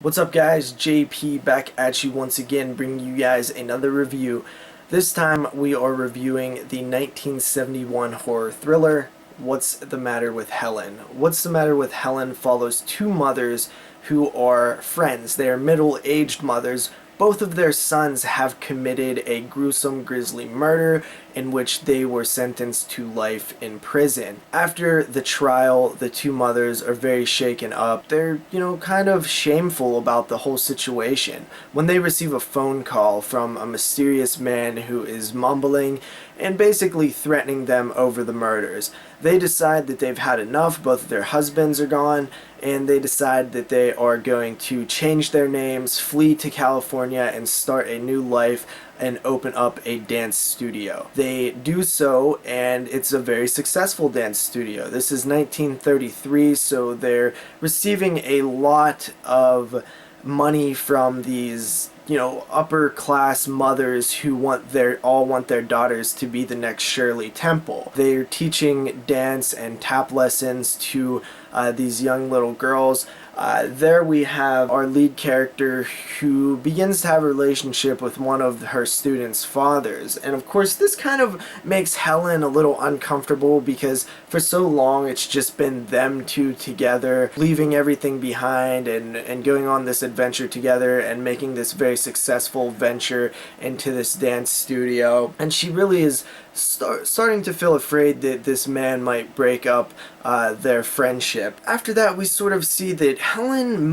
What's up guys, JP back at you once again, bringing you guys another review. This time we are reviewing the 1971 horror thriller, What's the Matter with Helen? What's the Matter with Helen follows two mothers who are friends. They are middle-aged mothers. Both of their sons have committed a gruesome, grisly murder in which they were sentenced to life in prison. After the trial, the two mothers are very shaken up. They're, kind of shameful about the whole situation when they receive a phone call from a mysterious man who is mumbling and basically threatening them over the murders. They decide that they've had enough. Both of their husbands are gone, and they decide that they are going to change their names, flee to California, and start a new life and open up a dance studio. They do so, and it's a very successful dance studio. This is 1933, so they're receiving a lot of money from these upper class mothers who all want their daughters to be the next Shirley Temple. They're teaching dance and tap lessons to these young little girls. There we have our lead character who begins to have a relationship with one of her students' fathers. And of course this kind of makes Helen a little uncomfortable because for so long it's just been them two together, leaving everything behind and going on this adventure together and making this very successful venture into this dance studio. And she really is starting to feel afraid that this man might break up their friendship. After that, we sort of see that Helen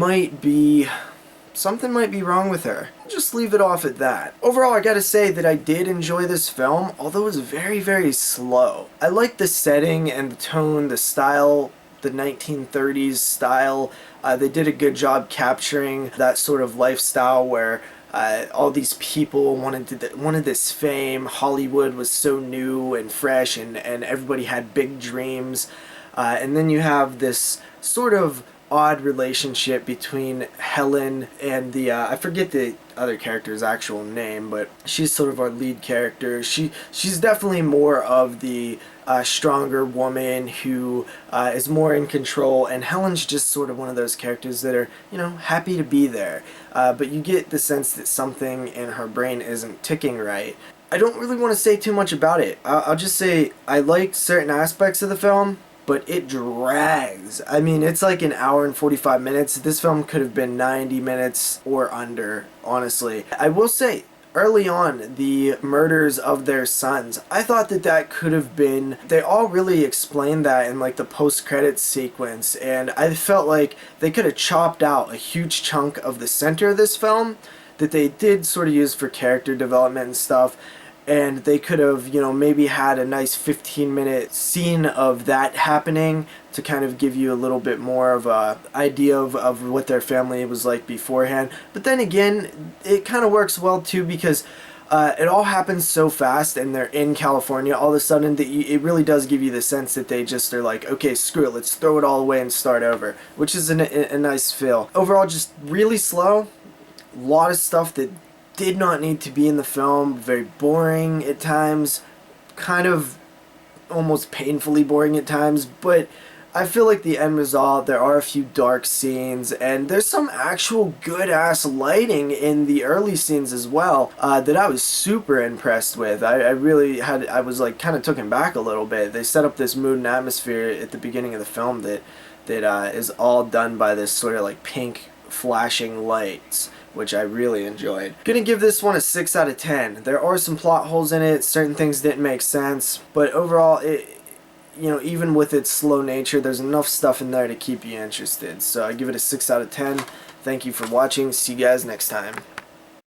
something might be wrong with her. Just leave it off at that. Overall, I gotta say that I did enjoy this film, although it was very, very slow. I like the setting and the tone, the style, the 1930s style. They did a good job capturing that sort of lifestyle where all these people wanted this fame. Hollywood was so new and fresh, and everybody had big dreams. And then you have this sort of odd relationship between Helen and the I forget the other character's actual name, but she's sort of our lead character. She's definitely more of the stronger woman who is more in control, and Helen's just sort of one of those characters that are happy to be there, but you get the sense that something in her brain isn't ticking right. I don't really want to say too much about it. I'll just say I liked certain aspects of the film, but it drags. I mean, it's like an hour and 45 minutes. This film could have been 90 minutes or under, honestly. I will say, early on, the murders of their sons, I thought that could have been, they all really explained that in like the post-credits sequence, and I felt like they could have chopped out a huge chunk of the center of this film that they did sort of use for character development and stuff. And they could have, maybe had a nice 15-minute scene of that happening to kind of give you a little bit more of a idea of what their family was like beforehand. But then again, it kind of works well too because it all happens so fast and they're in California all of a sudden that it really does give you the sense that they just are like, okay, screw it, let's throw it all away and start over, which is a nice feel. Overall, just really slow. A lot of stuff that did not need to be in the film, very boring at times, kind of almost painfully boring at times, but I feel like the end result, there are a few dark scenes, and there's some actual good-ass lighting in the early scenes as well, that I was super impressed with. I was like kind of taken back a little bit. They set up this mood and atmosphere at the beginning of the film that is all done by this sort of like pink flashing lights, which I really enjoyed. Gonna give this one a 6 out of 10. There are some plot holes in it, certain things didn't make sense, but overall, even with its slow nature, there's enough stuff in there to keep you interested. So I give it a 6 out of 10. Thank you for watching. See you guys next time.